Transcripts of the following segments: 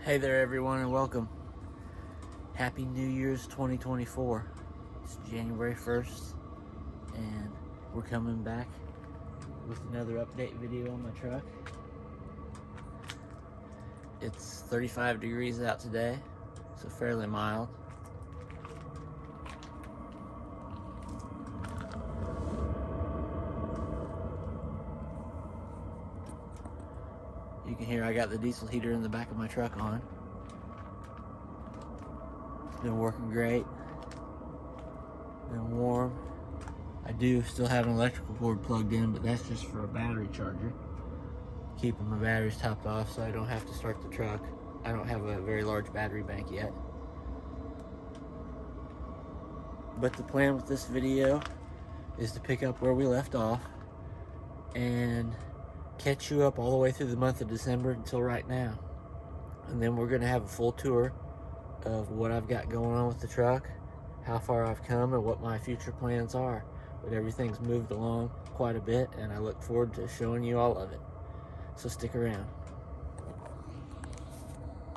Hey there everyone and welcome. Happy New Year's 2024. It's January 1st and we're coming back with another update video on my truck. It's 35 degrees out today, so fairly mild. You can hear I got the diesel heater in the back of my truck on. It's been working great. Been warm. I do still have an electrical cord plugged in, but that's just for a battery charger. Keeping my batteries topped off so I don't have to start the truck. I don't have a very large battery bank yet. But the plan with this video is to pick up where we left off and catch you up all the way through the month of December until right now. And then we're going to have a full tour of what I've got going on with the truck, how far I've come, and what my future plans are. But everything's moved along quite a bit, and I look forward to showing you all of it. So stick around.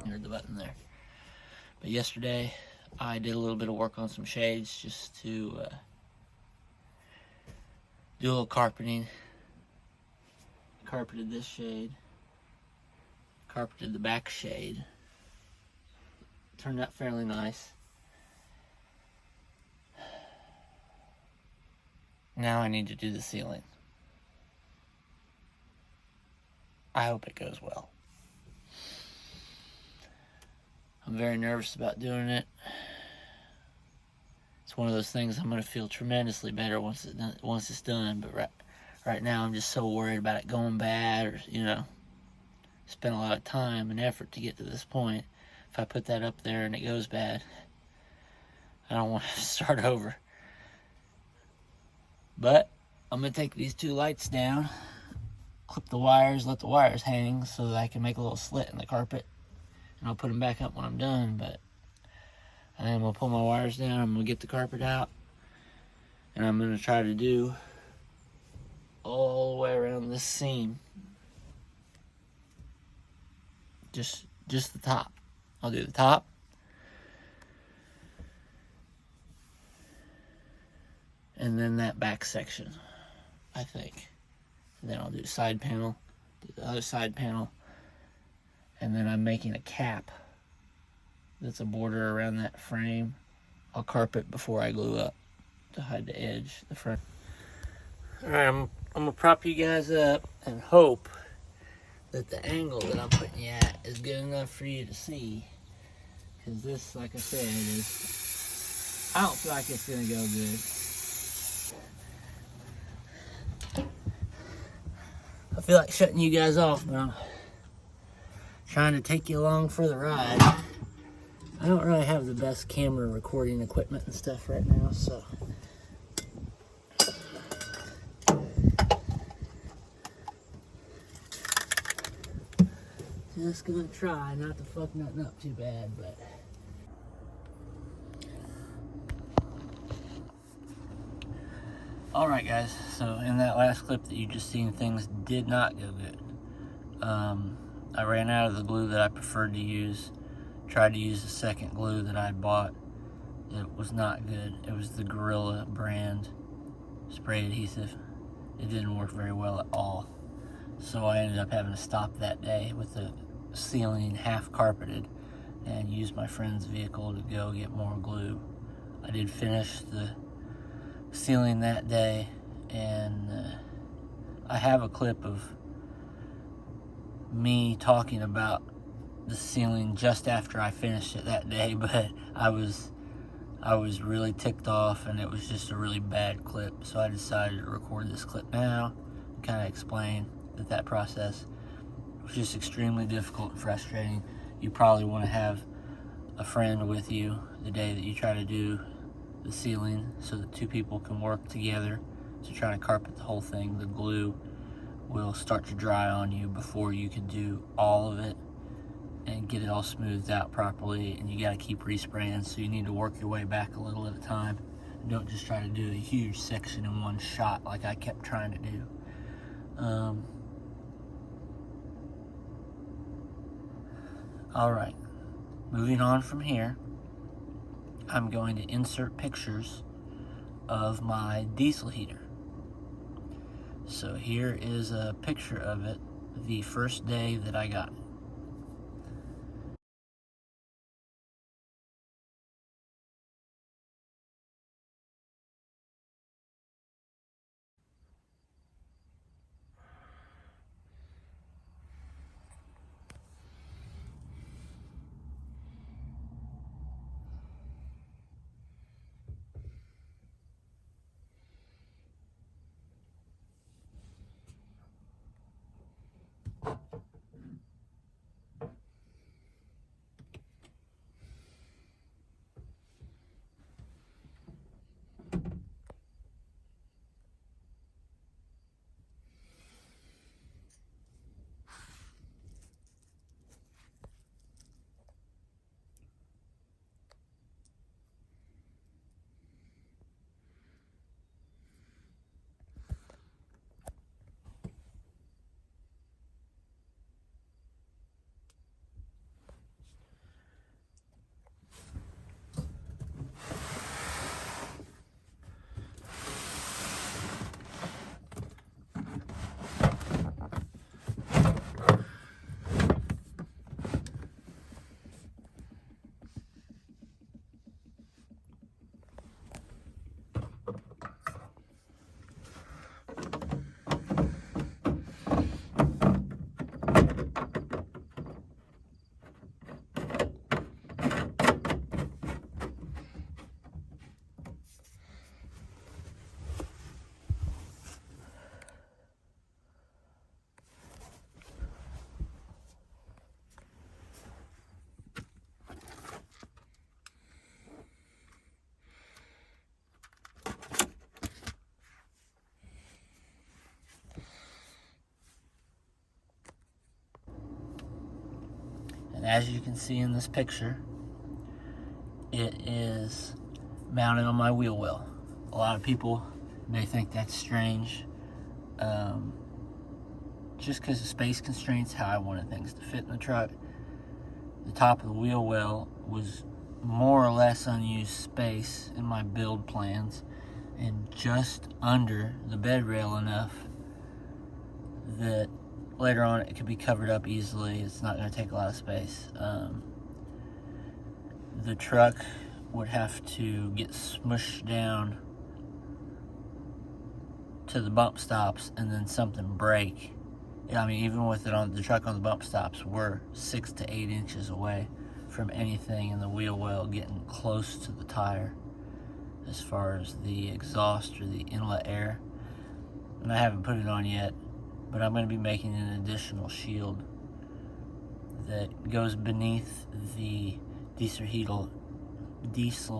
You heard the button there. But yesterday, I did a little bit of work on some shades just to do a little carpeting. Carpeted this shade, carpeted the back shade. Turned out fairly nice. Now I need to do the ceiling. I hope it goes well. I'm very nervous about doing it. It's one of those things I'm going to feel tremendously better once it's done, but right now I'm just so worried about it going bad, or, spent a lot of time and effort to get to this point. If I put that up there and it goes bad, I don't want to start over. But I'm going to take these two lights down, clip the wires, let the wires hang so that I can make a little slit in the carpet, and I'll put them back up when I'm done. But I'm going to pull my wires down, I'm going to get the carpet out, and I'm going to try to do all the way around this seam. Just the top. I'll do the top. And then that back section, I think. And then I'll do side panel, do the other side panel. And then I'm making a cap that's a border around that frame. I'll carpet before I glue up to hide the edge, the front. Alright, I'm going to prop you guys up and hope that the angle that I'm putting you at is good enough for you to see. Because this, like I said, I don't feel like it's going to go good. I feel like shutting you guys off, but I'm trying to take you along for the ride. I don't really have the best camera recording equipment and stuff right now, so just gonna try not to fuck nothing up too bad, but alright guys, so in that last clip that you just seen, things did not go good. I ran out of the glue that I preferred to use. Tried to use the second glue that I bought. It was not good. It was the Gorilla brand spray adhesive. It didn't work very well at all. So I ended up having to stop that day with the ceiling half carpeted and use my friend's vehicle to go get more glue. I did finish the ceiling that day, and I have a clip of me talking about the ceiling just after I finished it that day, but I was really ticked off and it was just a really bad clip, so I decided to record this clip now and kind of explain that process was just extremely difficult and frustrating. You probably want to have a friend with you the day that you try to do the ceiling so that two people can work together to try to carpet the whole thing. The glue will start to dry on you before you can do all of it and get it all smoothed out properly, and you got to keep respraying, so you need to work your way back a little at a time. Don't just try to do a huge section in one shot like I kept trying to do. Alright, moving on from here, I'm going to insert pictures of my diesel heater. So here is a picture of it the first day that I got it. And as you can see in this picture, it is mounted on my wheel well. A lot of people may think that's strange, just because of space constraints, how I wanted things to fit in the truck. The top of the wheel well was more or less unused space in my build plans, and just under the bed rail enough that later on it could be covered up easily. It's not going to take a lot of space. The truck would have to get smushed down to the bump stops and then something break. I mean, even with it on the truck on the bump stops, we're 6 to 8 inches away from anything in the wheel well getting close to the tire as far as the exhaust or the inlet air. And I haven't put it on yet, but I'm going to be making an additional shield that goes beneath the diesel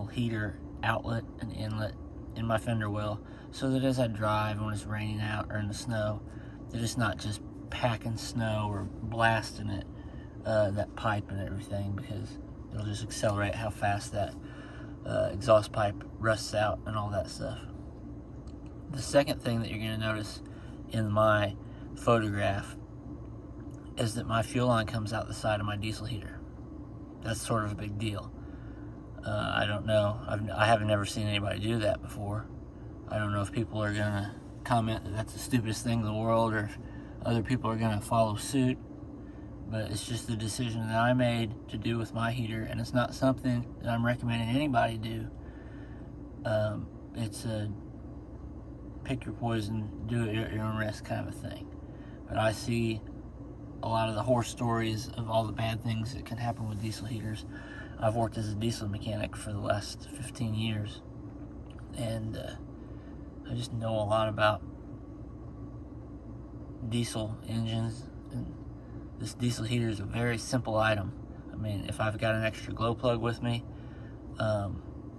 heater outlet and inlet in my fender well, so that as I drive when it's raining out or in the snow, that it's not just packing snow or blasting it, that pipe and everything, because it'll just accelerate how fast that exhaust pipe rusts out and all that stuff. The second thing that you're going to notice in my photograph is that my fuel line comes out the side of my diesel heater. That's sort of a big deal. I don't know. I haven't never seen anybody do that before. I don't know if people are going to comment that that's the stupidest thing in the world, or if other people are going to follow suit. But it's just the decision that I made to do with my heater, and it's not something that I'm recommending anybody do. It's a pick your poison, do it at your own risk kind of a thing. But I see a lot of the horror stories of all the bad things that can happen with diesel heaters. I've worked as a diesel mechanic for the last 15 years, and I just know a lot about diesel engines, and this diesel heater is a very simple item. I mean, if I've got an extra glow plug with me,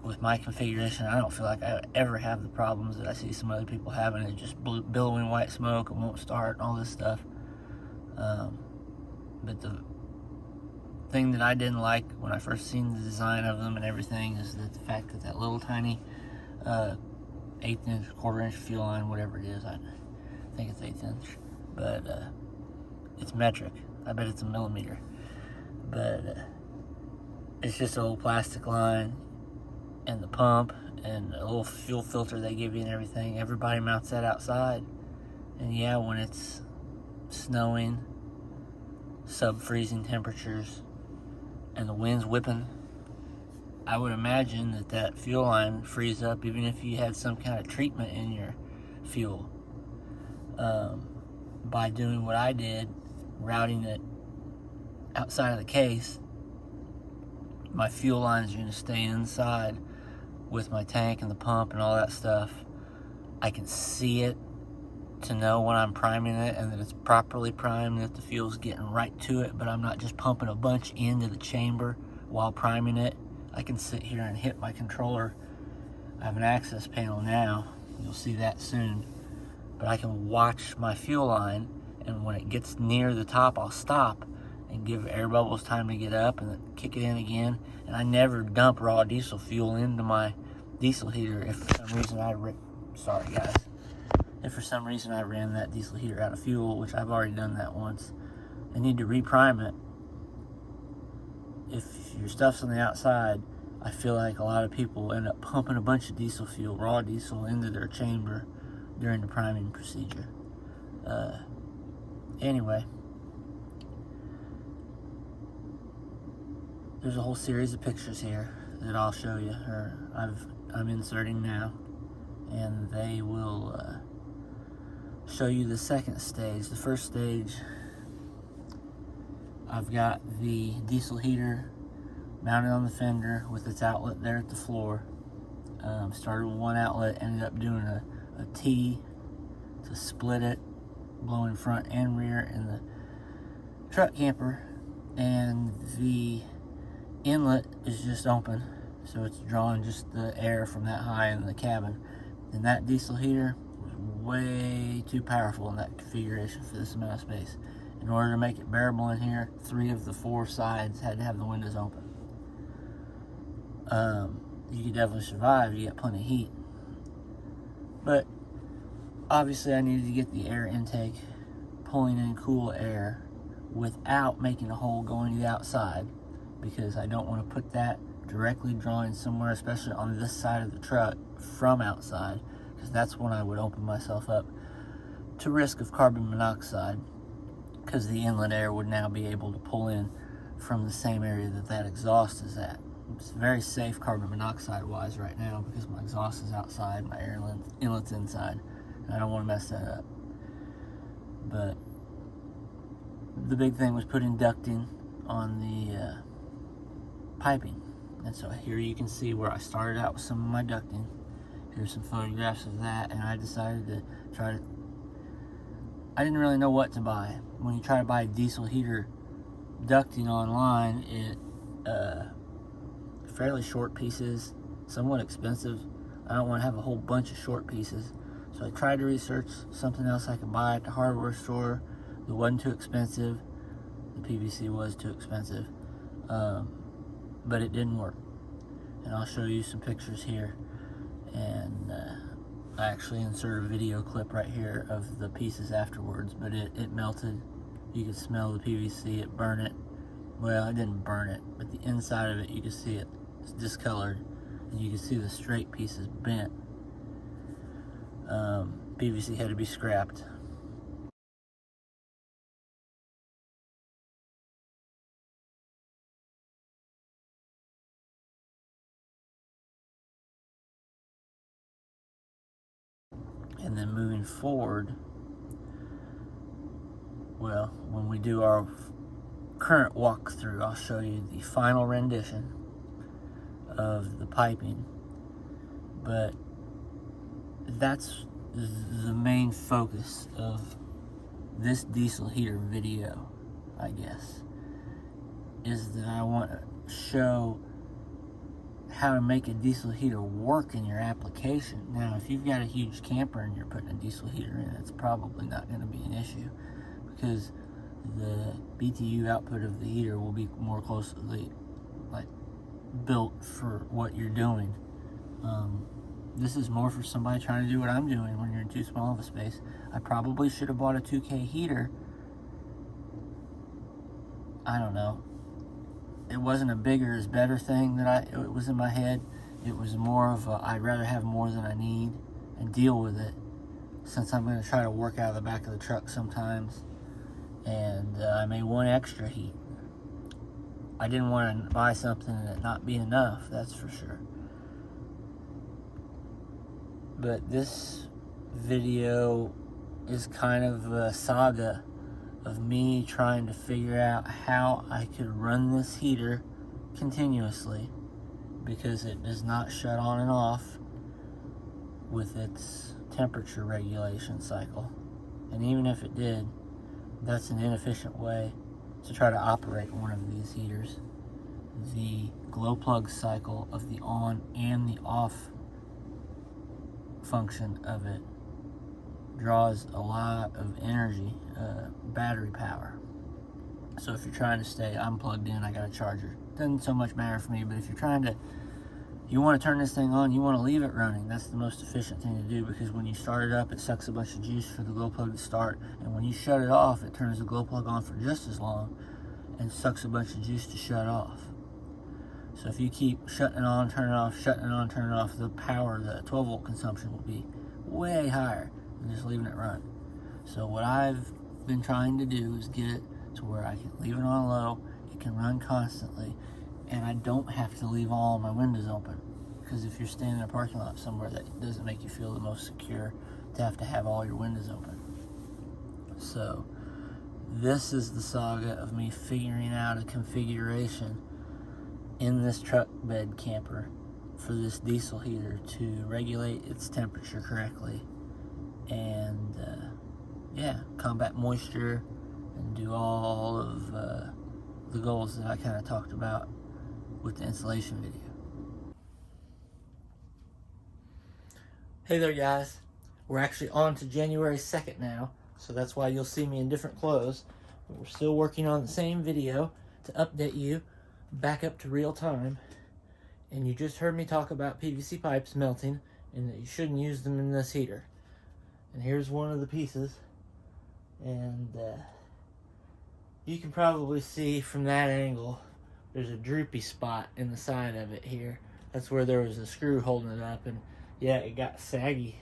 with my configuration, I don't feel like I ever have the problems that I see some other people having. It just billowing white smoke and won't start and all this stuff. But the thing that I didn't like when I first seen the design of them and everything is that the fact that that little tiny 1/8 inch, 1/4 inch fuel line, whatever it is, I think it's 1/8 inch, but it's metric. I bet it's a millimeter. but it's just a little plastic line and the pump and a little fuel filter they give you and everything. Everybody mounts that outside. And yeah, when it's snowing, sub-freezing temperatures, and the wind's whipping, I would imagine that that fuel line frees up even if you had some kind of treatment in your fuel. By doing what I did, routing it outside of the case, my fuel lines are going to stay inside with my tank and the pump and all that stuff. I can see it to know when I'm priming it and that it's properly primed, that the fuel's getting right to it, but I'm not just pumping a bunch into the chamber while priming it. I can sit here and hit my controller. I have an access panel now. You'll see that soon. But I can watch my fuel line, and when it gets near the top, I'll stop and give air bubbles time to get up and then kick it in again. And I never dump raw diesel fuel into my diesel heater if for some reason if for some reason I ran that diesel heater out of fuel, which I've already done that once. I need to reprime it. If your stuff's on the outside, I feel like a lot of people end up pumping a bunch of diesel fuel, raw diesel, into their chamber during the priming procedure. Anyway, there's a whole series of pictures here that I'll show you, or I'm inserting now, and they will show you the second stage. The first stage, I've got the diesel heater mounted on the fender with its outlet there at the floor. Started with one outlet, ended up doing a T to split it, blowing front and rear in the truck camper, and the inlet is just open, so it's drawing just the air from that high in the cabin. And that diesel heater was way too powerful in that configuration for this amount of space. In order to make it bearable in here, 3 of the 4 sides had to have the windows open. You could definitely survive, you got plenty of heat. But obviously I needed to get the air intake pulling in cool air without making a hole going to the outside, because I don't want to put that directly drawing somewhere, especially on this side of the truck, from outside, because that's when I would open myself up to risk of carbon monoxide, because the inlet air would now be able to pull in from the same area that that exhaust is at. It's very safe carbon monoxide wise right now because my exhaust is outside, my air inlet's inside, and I don't want to mess that up. But the big thing was putting ducting on the piping. And so here you can see where I started out with some of my ducting. Here's some photographs of that, and I decided to I didn't really know what to buy. When you try to buy diesel heater ducting online, it fairly short pieces, somewhat expensive. I don't want to have a whole bunch of short pieces. So I tried to research something else I could buy at the hardware store that wasn't too expensive. The PVC was too expensive, but it didn't work. And I'll show you some pictures here. And I actually inserted a video clip right here of the pieces afterwards, but it melted. You could smell the PVC, it burned it. Well, it didn't burn it, but the inside of it, you could see it's discolored, and you can see the straight pieces bent. PVC had to be scrapped. And then moving forward, well, when we do our current walkthrough, I'll show you the final rendition of the piping. But that's the main focus of this diesel heater video, I guess, is that I want to show how to make a diesel heater work in your application. Now, if you've got a huge camper and you're putting a diesel heater in, it's probably not going to be an issue, because the BTU output of the heater will be more closely built for what you're doing. This is more for somebody trying to do what I'm doing when you're in too small of a space. I probably should have bought a 2K heater, I don't know, it wasn't a bigger is better thing that it was in my head. It was more of a, I'd rather have more than I need and deal with it, since I'm going to try to work out of the back of the truck sometimes. And I may want extra heat. I didn't want to buy something and it not be enough, that's for sure. But this video is kind of a saga of me trying to figure out how I could run this heater continuously, because it does not shut on and off with its temperature regulation cycle. And even if it did, that's an inefficient way to try to operate one of these heaters. The glow plug cycle of the on and the off function of it draws a lot of energy, battery power. So if you're trying to stay, I'm plugged in, I got a charger. Doesn't so much matter for me, but if you're trying to, you want to turn this thing on, you want to leave it running. That's the most efficient thing to do, because when you start it up, it sucks a bunch of juice for the glow plug to start, and when you shut it off, it turns the glow plug on for just as long and sucks a bunch of juice to shut off. So if you keep shutting it on, turning it off, shutting it on, turning it off, the power, the 12 volt consumption will be way higher than just leaving it run. So what I've been trying to do is get it to where I can leave it on low, it can run constantly, and I don't have to leave all my windows open. Because if you're standing in a parking lot somewhere, that doesn't make you feel the most secure to have all your windows open. So this is the saga of me figuring out a configuration in this truck bed camper for this diesel heater to regulate its temperature correctly and yeah, combat moisture and do all of the goals that I kind of talked about with the insulation video. Hey there guys, we're actually on to January 2nd now, so that's why you'll see me in different clothes, but we're still working on the same video to update you back up to real time. And you just heard me talk about PVC pipes melting and that you shouldn't use them in this heater. And here's one of the pieces, and you can probably see from that angle there's a droopy spot in the side of it here. That's where there was a screw holding it up, and yeah, it got saggy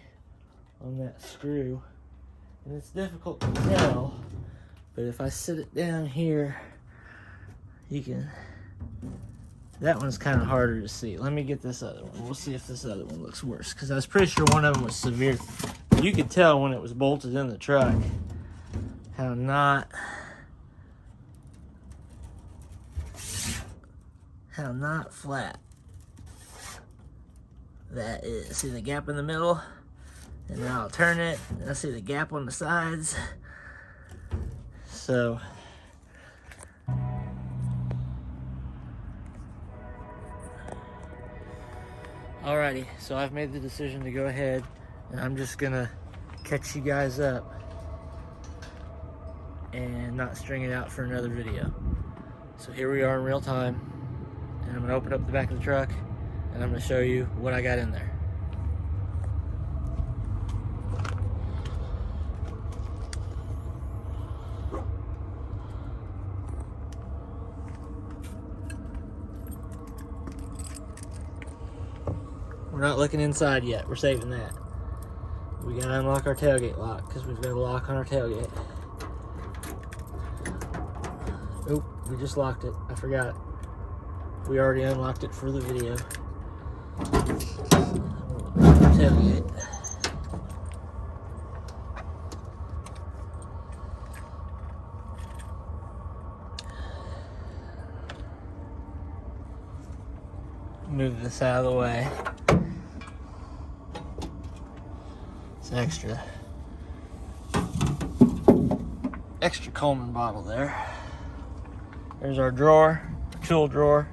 on that screw, and it's difficult to tell, but if I sit it down here, you can, that one's kind of harder to see. Let me get this other one. We'll see if this other one looks worse, because I was pretty sure one of them was severe. You could tell when it was bolted in the truck how not flat that is. See the gap in the middle? And now I'll turn it, and I see the gap on the sides. So alrighty, so I've made the decision to go ahead, and I'm just gonna catch you guys up and not string it out for another video. So here we are in real time, and I'm gonna open up the back of the truck, and I'm gonna show you what I got in there. We're not looking inside yet, we're saving that. We gotta unlock our tailgate lock, because we've got a lock on our tailgate. Oop, we just locked it, I forgot. We already unlocked it for the video. Tailgate. Move this out of the way. It's extra Coleman bottle there. There's our drawer, tool drawer,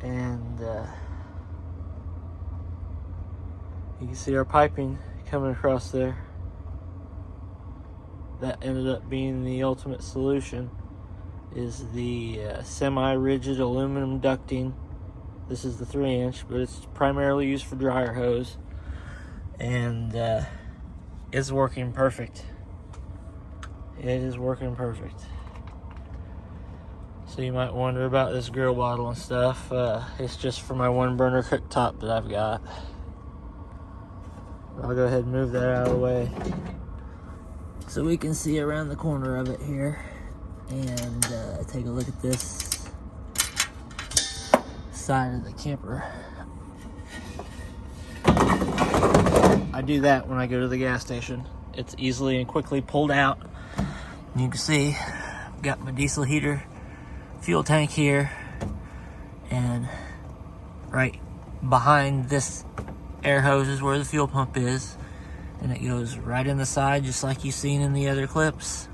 and you can see our piping coming across there. That ended up being the ultimate solution, is the semi-rigid aluminum ducting. This is the 3-inch, but it's primarily used for dryer hose, and it's working perfect. It is working perfect. So So you might wonder about this grill bottle and stuff. It's just for my 1-burner cooktop that I've got. I'll go ahead and move that out of the way so we can see around the corner of it here and take a look at this side of the camper. I do that when I go to the gas station. It's easily and quickly pulled out. You can see I've got my diesel heater, fuel tank here, and right behind this air hose is where the fuel pump is, and it goes right in the side just like you've seen in the other clips.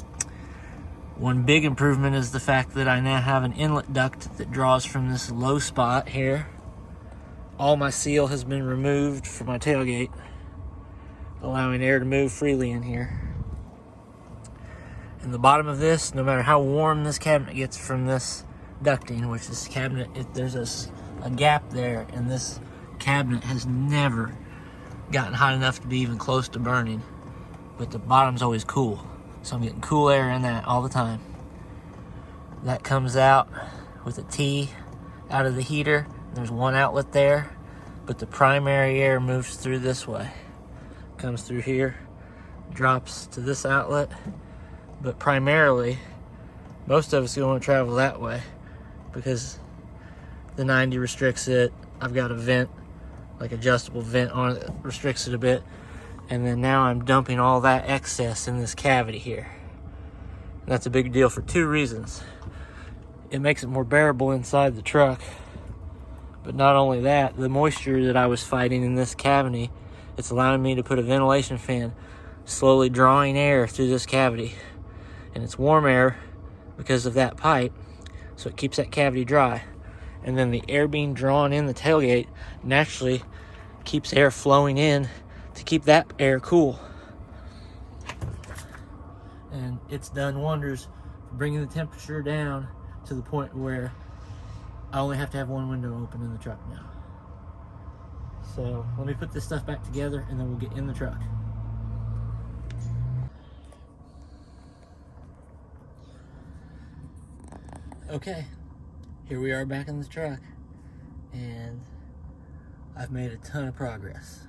One big improvement is the fact that I now have an inlet duct that draws from this low spot here. All my seal has been removed from my tailgate, allowing air to move freely in here. And the bottom of this, no matter how warm this cabinet gets from this ducting, which this cabinet, there's a gap there, and this cabinet has never gotten hot enough to be even close to burning, but the bottom's always cool, so I'm getting cool air in that all the time. That comes out with a T out of the heater. There's one outlet there, but the primary air moves through this way, comes through here, drops to this outlet, but primarily most of us going to travel that way because the 90 restricts it. I've got a vent, like adjustable vent on it that restricts it a bit, and then now I'm dumping all that excess in this cavity here. And that's a big deal for 2 reasons. It makes it more bearable inside the truck, but not only that, the moisture that I was fighting in this cavity, it's allowing me to put a ventilation fan slowly drawing air through this cavity, and it's warm air because of that pipe, so it keeps that cavity dry. And then the air being drawn in the tailgate naturally keeps air flowing in to keep that air cool. And it's done wonders for bringing the temperature down to the point where I only have to have one window open in the truck now. So let me put this stuff back together and then we'll get in the truck. Okay. Here we are back in the truck, and I've made a ton of progress.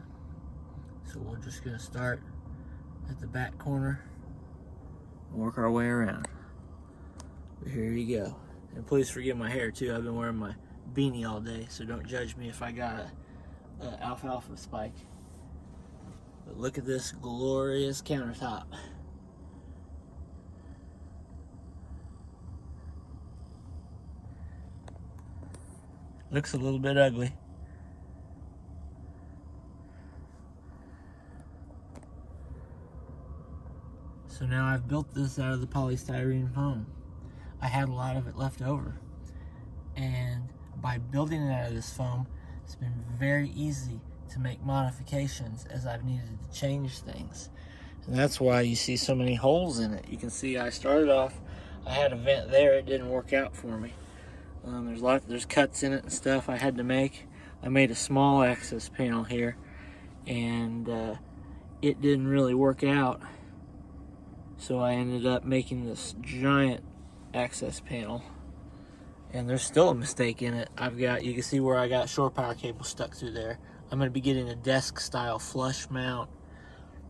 So we're just gonna start at the back corner and work our way around. But here you go. And please forgive my hair too. I've been wearing my beanie all day, so don't judge me if I got a alfalfa spike. But look at this glorious countertop. Looks a little bit ugly. So now I've built this out of the polystyrene foam. I had a lot of it left over. And by building it out of this foam, it's been very easy to make modifications as I've needed to change things. And that's why you see so many holes in it. You can see I started off, I had a vent there, it didn't work out for me. There's cuts in it and stuff I had to make. I made a small access panel here, and it didn't really work out. So I ended up making this giant access panel, and there's still a mistake in it. You can see where I got shore power cable stuck through there. I'm going to be getting a desk style flush mount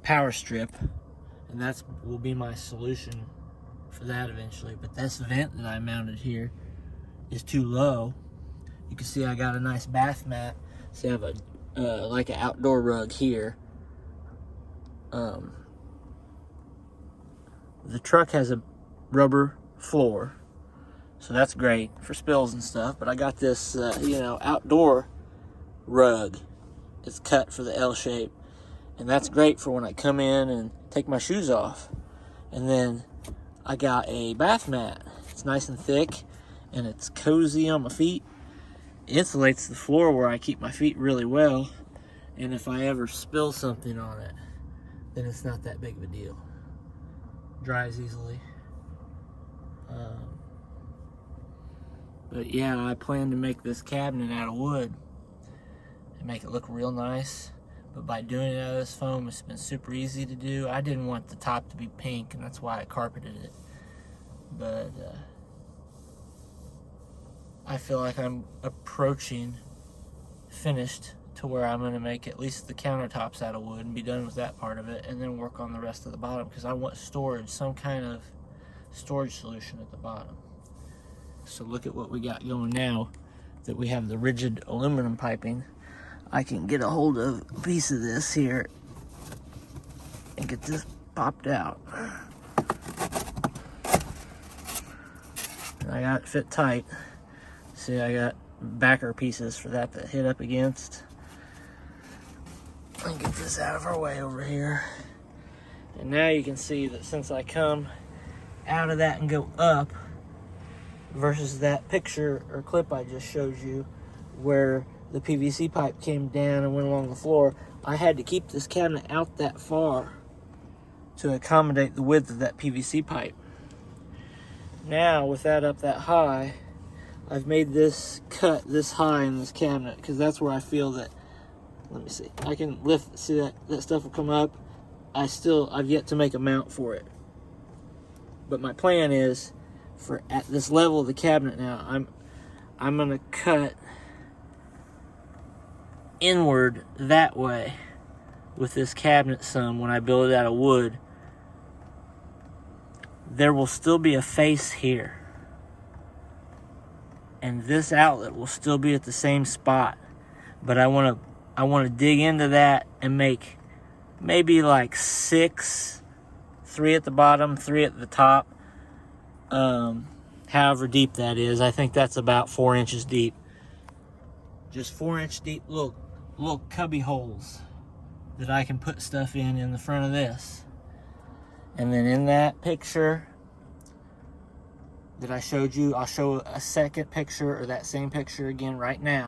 power strip, and that will be my solution for that eventually. But this vent that I mounted here is too low. You can see I got a nice bath mat. So I have like an outdoor rug here. The truck has a rubber floor, so that's great for spills and stuff. But I got this, outdoor rug. It's cut for the L shape, and that's great for when I come in and take my shoes off. And then I got a bath mat. It's nice and thick, and it's cozy on my feet. It insulates the floor where I keep my feet really well, and if I ever spill something on it, then it's not that big of a deal. Dries easily. But yeah, I plan to make this cabinet out of wood and make it look real nice. But by doing it out of this foam, it's been super easy to do. I didn't want the top to be pink, and that's why I carpeted it. But I feel like I'm approaching finished to where I'm going to make at least the countertops out of wood and be done with that part of it, and then work on the rest of the bottom, because I want storage, some kind of storage solution at the bottom. So look at what we got going now that we have the rigid aluminum piping. I can get a hold of a piece of this here and get this popped out. And I got it fit tight. See, I got backer pieces for that to hit up against. And get this out of our way over here. And now you can see that since I come out of that and go up, versus that picture or clip I just showed you where the PVC pipe came down and went along the floor, I had to keep this cabinet out that far to accommodate the width of that PVC pipe. Now, with that up that high, I've made this cut this high in this cabinet, because that's where I feel that, let me see, I can lift, see that stuff will come up. I've yet to make a mount for it. But my plan is, for at this level of the cabinet now, I'm gonna cut inward that way with this cabinet some when I build it out of wood. There will still be a face here, and this outlet will still be at the same spot, but I want to dig into that and make maybe like 6, 3 at the bottom, 3 at the top, however deep that is. I think that's about 4 inches deep. Just 4-inch deep little cubby holes that I can put stuff in the front of this. And then in that picture that I showed you, I'll show a second picture, or that same picture again right now.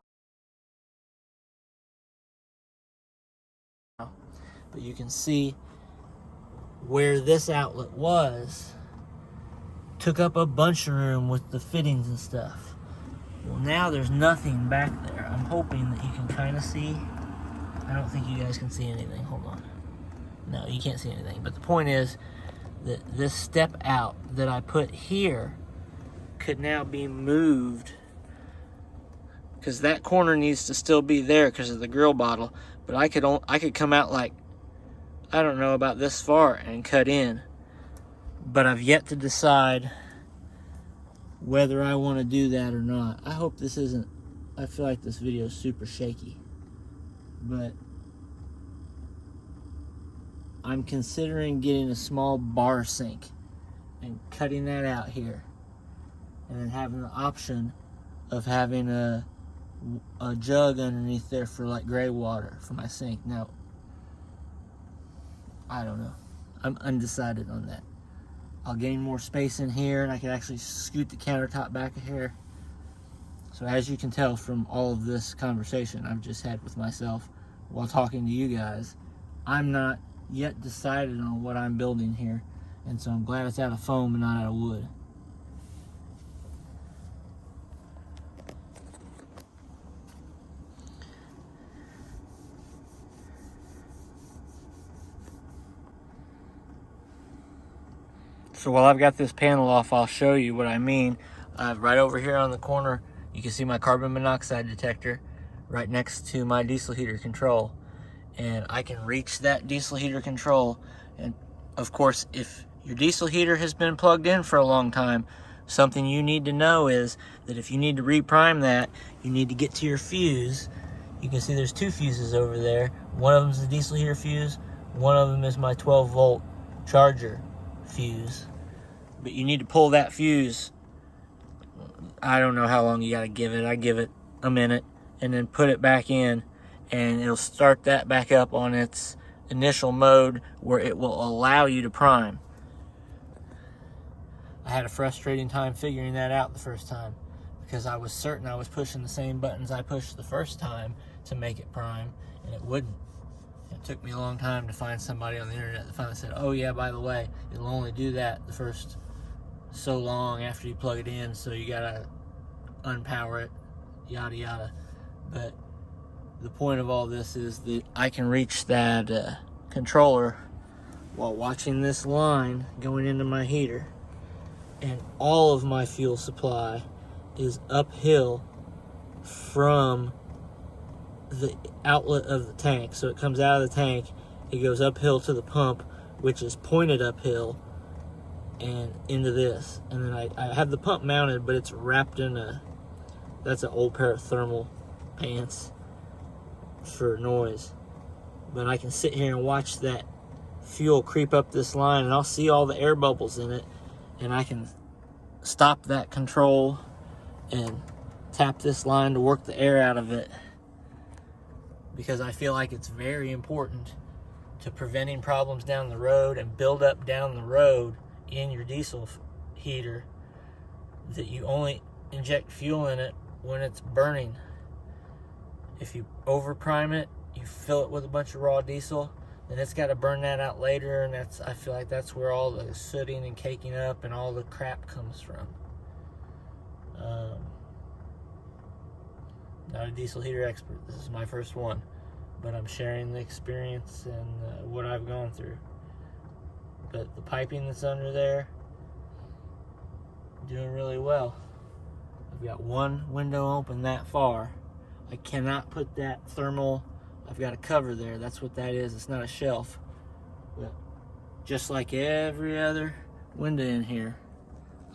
But you can see where this outlet was, took up a bunch of room with the fittings and stuff. Well, now there's nothing back there. I'm hoping that you can kind of see. I don't think you guys can see anything. Hold on. No, you can't see anything. But the point is that this step out that I put here could now be moved, because that corner needs to still be there because of the grill bottle. But I could come out like, I don't know, about this far and cut in. But I've yet to decide whether I want to do that or not. I hope this isn't, I feel like this video is super shaky, but I'm considering getting a small bar sink and cutting that out here, and then having the option of having a jug underneath there for like gray water for my sink. Now, I don't know. I'm undecided on that. I'll gain more space in here, and I can actually scoot the countertop back a hair. So as you can tell from all of this conversation I've just had with myself while talking to you guys, I'm not yet decided on what I'm building here. And so I'm glad it's out of foam and not out of wood. So while I've got this panel off, I'll show you what I mean. Right over here on the corner, you can see my carbon monoxide detector right next to my diesel heater control. And I can reach that diesel heater control. And of course, if your diesel heater has been plugged in for a long time, something you need to know is that if you need to reprime that, you need to get to your fuse. You can see there's 2 fuses over there. One of them is the diesel heater fuse. One of them is my 12-volt charger fuse. But you need to pull that fuse. I don't know how long you gotta give it. I give it a minute and then put it back in, and it'll start that back up on its initial mode where it will allow you to prime. I had a frustrating time figuring that out the first time, because I was certain I was pushing the same buttons I pushed the first time to make it prime, and it wouldn't. It took me a long time to find somebody on the internet that finally said, oh yeah, by the way, it'll only do that the first so long after you plug it in, so you gotta unpower it, yada yada. But the point of all this is that I can reach that controller while watching this line going into my heater, and all of my fuel supply is uphill from the outlet of the tank. So it comes out of the tank, it goes uphill to the pump, which is pointed uphill and into this. And then I have the pump mounted, but it's wrapped in that's an old pair of thermal pants for noise. But I can sit here and watch that fuel creep up this line, and I'll see all the air bubbles in it, and I can stop that control and tap this line to work the air out of it, because I feel like it's very important to preventing problems down the road and build up down the road in your diesel heater, that you only inject fuel in it when it's burning. If you over prime it, you fill it with a bunch of raw diesel, then it's got to burn that out later, and I feel like that's where all the sooting and caking up and all the crap comes from. Not a diesel heater expert. This is my first one, but I'm sharing the experience and what I've gone through. But the piping that's under there, doing really well. I've got one window open that far. I cannot put that thermal, I've got a cover there. That's what that is. It's not a shelf. But just like every other window in here,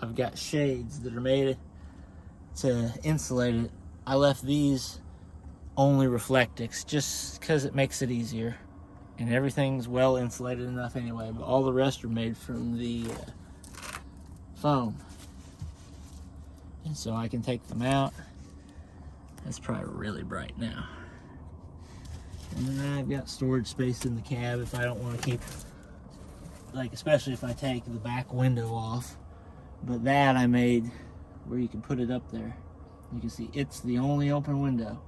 I've got shades that are made to insulate it. I left these only Reflectix just because it makes it easier. And everything's well insulated enough anyway, but all the rest are made from the foam. And so I can take them out. That's probably really bright now. And then I've got storage space in the cab if I don't want to keep, like, especially if I take the back window off. But that I made where you can put it up there. You can see it's the only open window.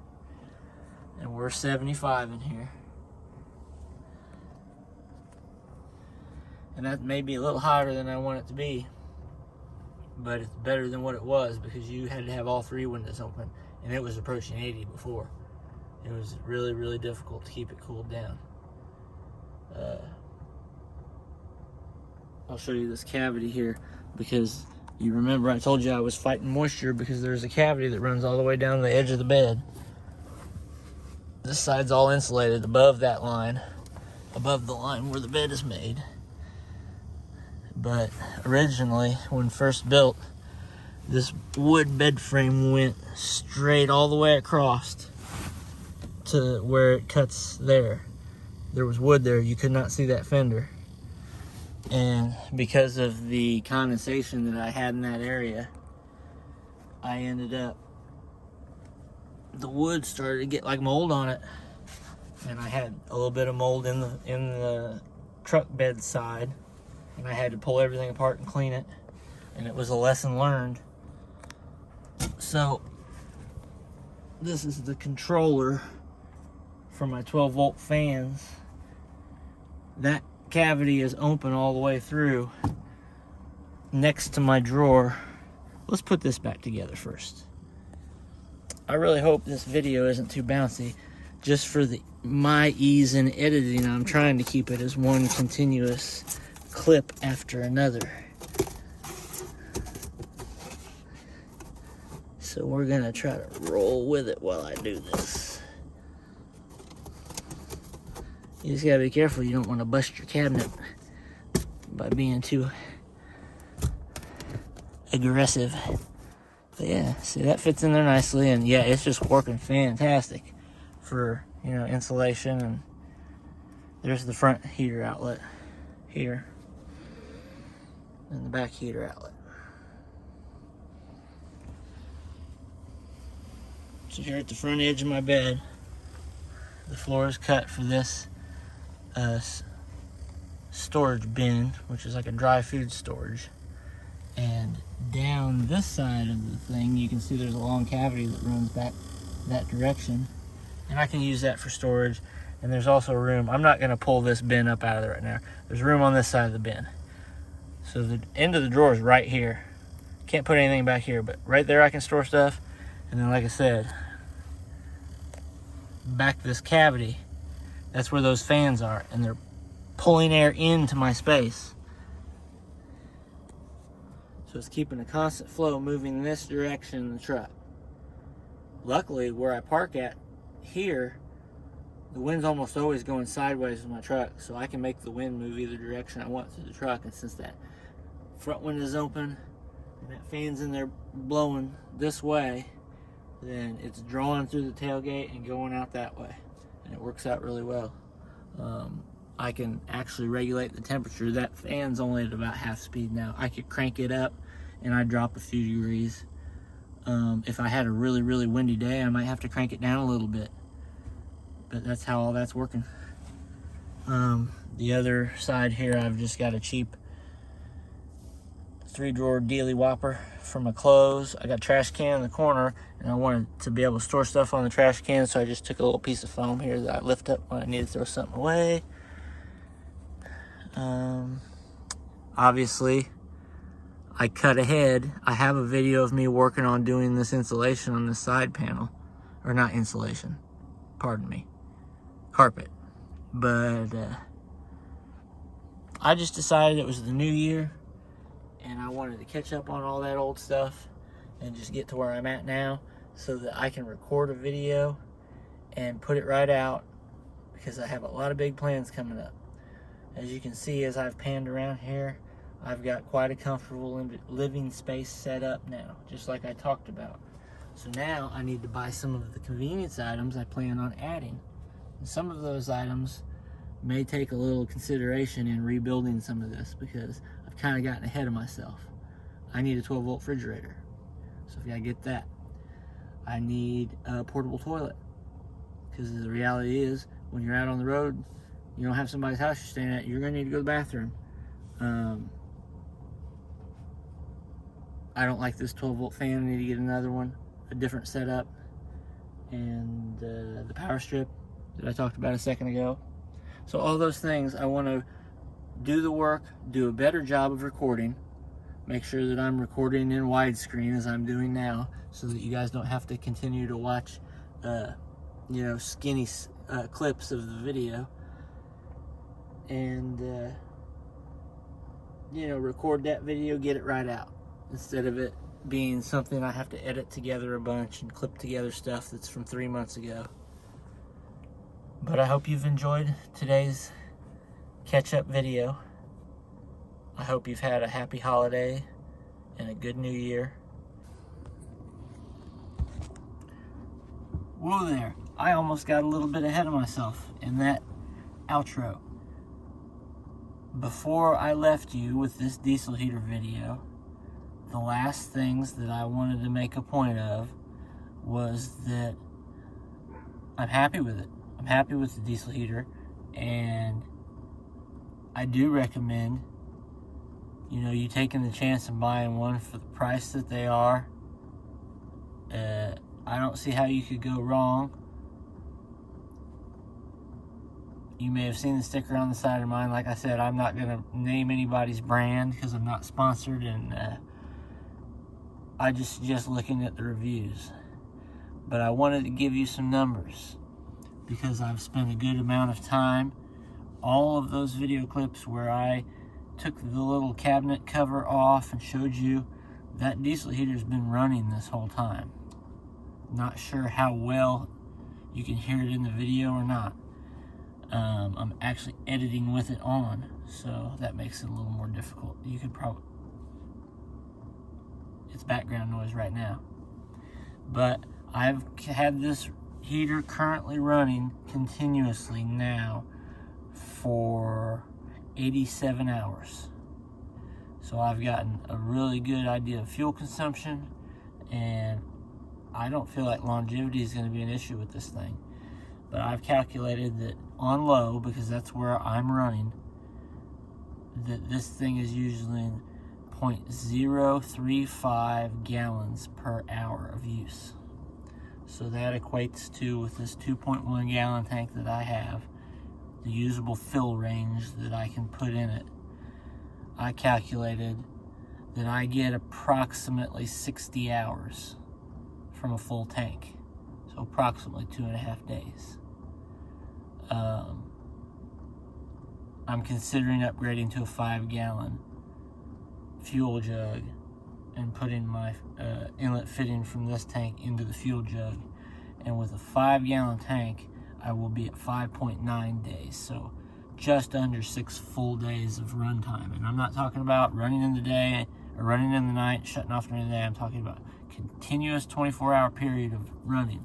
And we're 75 in here. And that may be a little hotter than I want it to be, but it's better than what it was, because you had to have all three windows open, and it was approaching 80 before. It was really, really difficult to keep it cooled down. I'll show you this cavity here, because you remember I told you I was fighting moisture because there's a cavity that runs all the way down the edge of the bed. This side's all insulated above that line, above the line where the bed is made. But originally, when first built, this wood bed frame went straight all the way across to where it cuts there. There was wood there, you could not see that fender. And because of the condensation that I had in that area, I ended up, the wood started to get like mold on it. And I had a little bit of mold in the truck bed side. And I had to pull everything apart and clean it. And it was a lesson learned. So, this is the controller for my 12-volt fans. That cavity is open all the way through next to my drawer. Let's put this back together first. I really hope this video isn't too bouncy. Just for my ease in editing, I'm trying to keep it as one continuous clip after another. So we're gonna try to roll with it while I do this. You just gotta be careful, you don't want to bust your cabinet by being too aggressive. But yeah, see, that fits in there nicely, and yeah, it's just working fantastic for, you know, insulation. And there's the front heater outlet here, and the back heater outlet. So here at the front edge of my bed, the floor is cut for this storage bin, which is like a dry food storage. And down this side of the thing, you can see there's a long cavity that runs back that direction. And I can use that for storage. And there's also room, I'm not gonna pull this bin up out of there right now. There's room on this side of the bin. So the end of the drawer is right here. Can't put anything back here, but right there I can store stuff. And then, like I said, back this cavity, that's where those fans are, and they're pulling air into my space. So it's keeping a constant flow moving in this direction in the truck. Luckily, where I park at here, the wind's almost always going sideways with my truck, so I can make the wind move either direction I want through the truck. And since that front window is open and that fan's in there blowing this way, then it's drawing through the tailgate and going out that way, and it works out really well. I can actually regulate the temperature. That fan's only at about half speed now. I could crank it up and I'd drop a few degrees. If I had a really, really windy day, I might have to crank it down a little bit. But that's how all that's working. The other side here, I've just got a cheap 3-drawer dealy whopper for my clothes. I got a trash can in the corner, and I wanted to be able to store stuff on the trash can, so I just took a little piece of foam here that I lift up when I need to throw something away. Obviously, I cut ahead. I have a video of me working on doing this insulation on this side panel. Or not insulation, pardon me, carpet. But I just decided it was the new year, and I wanted to catch up on all that old stuff and just get to where I'm at now so that I can record a video and put it right out, because I have a lot of big plans coming up. As you can see, as I've panned around here, I've got quite a comfortable living space set up now, just like I talked about. So now I need to buy some of the convenience items I plan on adding. And some of those items may take a little consideration in rebuilding some of this, because I've kind of gotten ahead of myself. I need a 12-volt refrigerator, so I've got to get that. I need a portable toilet, because the reality is, when you're out on the road, you don't have somebody's house you're staying at, you're going to need to go to the bathroom. I don't like this 12-volt fan. I need to get another one, a different setup. And the power strip that I talked about a second ago. So all those things, I want to do the work, do a better job of recording, make sure that I'm recording in widescreen as I'm doing now, so that you guys don't have to continue to watch skinny clips of the video. And record that video, get it right out, instead of it being something I have to edit together a bunch and clip together stuff that's from 3 months ago. But I hope you've enjoyed today's catch-up video. I hope you've had a happy holiday and a good new year. Whoa there, I almost got a little bit ahead of myself in that outro. Before I left you with this diesel heater video, the last things that I wanted to make a point of was that I'm happy with it. I'm happy with the diesel heater, and I do recommend, you taking the chance of buying one for the price that they are. I don't see how you could go wrong. You may have seen the sticker on the side of mine. Like I said, I'm not going to name anybody's brand because I'm not sponsored, and I just suggest looking at the reviews. But I wanted to give you some numbers because I've spent a good amount of time. All of those video clips where I took the little cabinet cover off and showed you, that diesel heater's been running this whole time. Not sure how well you can hear it in the video or not. I'm actually editing with it on, so that makes it a little more difficult. You could probably, it's background noise right now. But I've had this heater currently running continuously now for 87 hours. So I've gotten a really good idea of fuel consumption, and I don't feel like longevity is going to be an issue with this thing. But I've calculated that on low, because that's where I'm running, that this thing is using 0.035 gallons per hour of use. So that equates to, with this 2.1 gallon tank that I have, the usable fill range that I can put in it. I calculated that I get approximately 60 hours from a full tank. So approximately 2.5 days. I'm considering upgrading to a 5-gallon fuel jug and putting my inlet fitting from this tank into the fuel jug. And with a 5-gallon tank, I will be at 5.9 days. So just under 6 full days of runtime. And I'm not talking about running in the day or running in the night, shutting off during the day. I'm talking about continuous 24-hour period of running.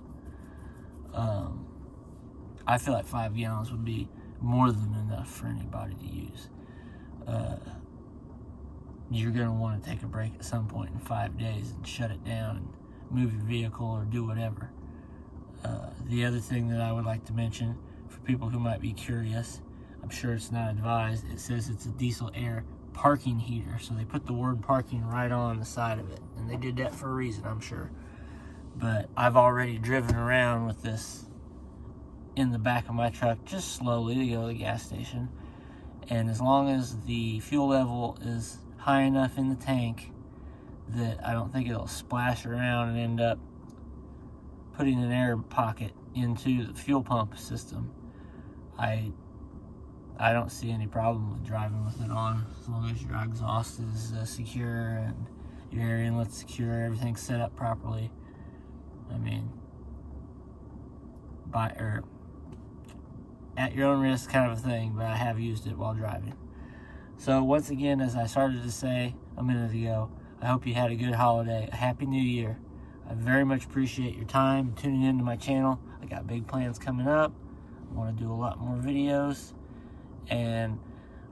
I feel like 5 gallons would be more than enough for anybody to use. You're going to want to take a break at some point in 5 days and shut it down and move your vehicle or do whatever. The other thing that I would like to mention for people who might be curious, I'm sure it's not advised, it says it's a diesel air parking heater. So they put the word parking right on the side of it. And they did that for a reason, I'm sure. But I've already driven around with this in the back of my truck just slowly to go to the gas station. And as long as the fuel level is high enough in the tank that I don't think it'll splash around and end up putting an air pocket into the fuel pump system, I don't see any problem with driving with it on, as long as your exhaust is secure and your air inlet's secure, everything's set up properly. I mean, at your own risk kind of a thing, but I have used it while driving. So once again, as I started to say a minute ago, I hope you had a good holiday, a happy new year. I very much appreciate your time tuning into my channel. I got big plans coming up. I want to do a lot more videos, and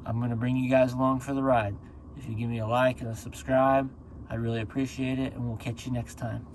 I'm going to bring you guys along for the ride. If you give me a like and a subscribe, I really appreciate it, and we'll catch you next time.